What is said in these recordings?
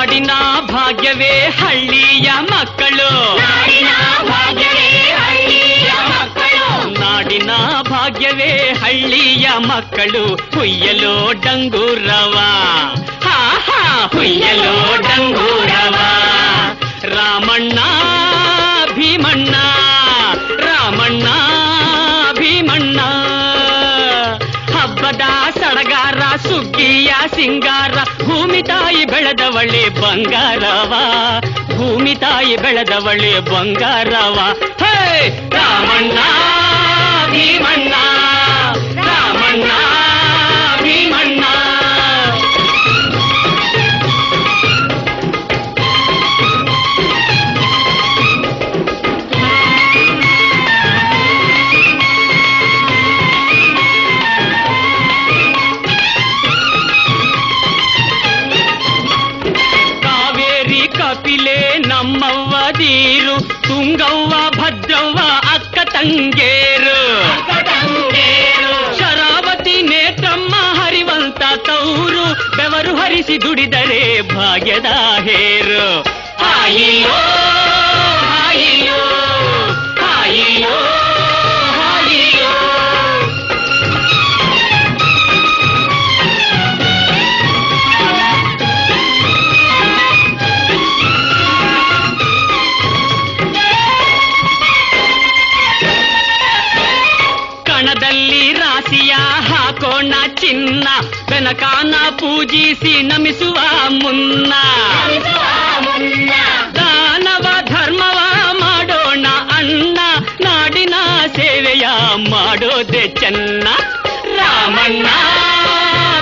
ನಾಡಿನ ಭಾಗ್ಯವೇ ಹಳ್ಳಿಯ ಮಕ್ಕಳು, ನಾಡಿನ ಭಾಗ್ಯವೇ ಹಳ್ಳಿಯ ಮಕ್ಕಳು, ನಾಡಿನ ಭಾಗ್ಯವೇ ಹಳ್ಳಿಯ ಮಕ್ಕಳು. ಹುಯ್ಯಲೋ ಡಂಗೂರವ, ಹಾ ಹಾ ಹುಯ್ಯಲೋ ಡಂಗೂರವ. ರಾಮಣ್ಣ ಭೀಮಣ್ಣ, ರಾಮಣ್ಣ ಭೀಮಣ್ಣ. ಹಬ್ಬದ ಸಡಗಾರ ಸುಗ್ಗಿಯ ಸಿಂಗಾರ, ಭೂಮಿ ತಾಯಿ ಬೆಳೆದವಳೆ ಬಂಗಾರವ, ಭೂಮಿ ತಾಯಿ ಬೆಳೆದವಳೆ ಬಂಗಾರವ. ಹೇ ರಾಮಣ್ಣ ಭೀಮಣ್ಣ, ರಾಮಣ್ಣ ಭೀಮಣ್ಣ. ಕಪಿಲೆ ನಮ್ಮವ್ವ ದೀರು, ತುಂಗವ್ವ ಭದ್ರವ್ವ ಅಕ್ಕ ತಂಗೇರು, ಶರಾವತಿ ನೇತ್ರಮ್ಮ ಹರಿವಂತ ತೌರು, ಬೆವರು ಹರಿಸಿ ದುಡಿದರೆ ಭಾಗ್ಯದ ಹೇರು. ಹಾಯಿಯೋ ಹಾಯಿಯೋ ಹಾಯಿಯೋ ಹಾಯಿಯೋ. ಕಣದಲ್ಲಿ ರಾಶಿಯ ಹಾಕೋಣ ಚಿನ್ನ, ಬೆನಕಾನ ಪೂಜಿಸಿ ನಮಿಸುವ ಮುನ್ನ, ದಾನವ ಧರ್ಮವ ಮಾಡೋಣ ಅಣ್ಣ, ನಾಡಿನ ಸೇವೆಯ ಮಾಡೋದೆ ಚೆನ್ನ. ರಾಮಣ್ಣ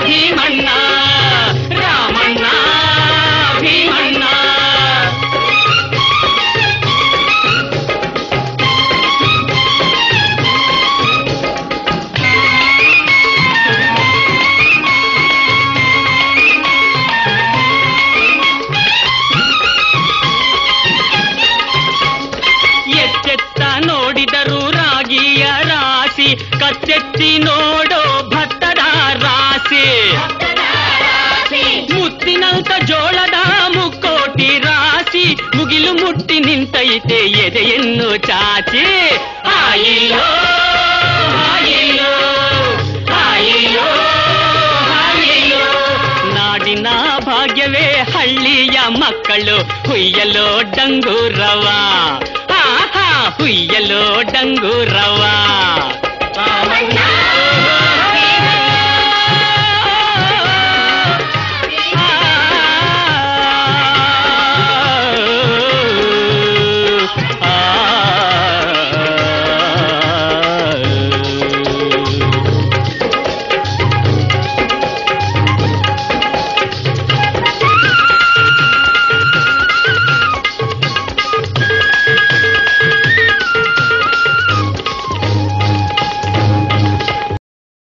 ಭೀಮಣ್ಣ, ರಾಮಣ್ಣ ಭೀಮಣ್ಣ. ನೋಡಿದರು ರಾಗಿಯ ರಾಶಿ, ಕಚ್ಚೆತ್ತಿ ನೋಡೋ ಭತ್ತದ ರಾಶಿ, ಮುತ್ತಿನಂತ ಜೋಳದ ಮುಕ್ಕೋಟಿ ರಾಶಿ, ಮುಗಿಲು ಮುಟ್ಟಿ ನಿಂತೈತೆ ಎದೆಯನ್ನು ಚಾಚಿ. ಹಾಯಿಯೋ ಹಾಯಿಯೋ ಹಾಯಿಯೋ ಹಾಯಿಯೋ. ನಾಡಿನ ಭಾಗ್ಯವೇ ಹಳ್ಳಿಯ ಮಕ್ಕಳು, ಹುಯ್ಯಲೋ ಡಂಗೂರವ, ಹುಯ್ಯಲೋ ಡಂಗೂರವ.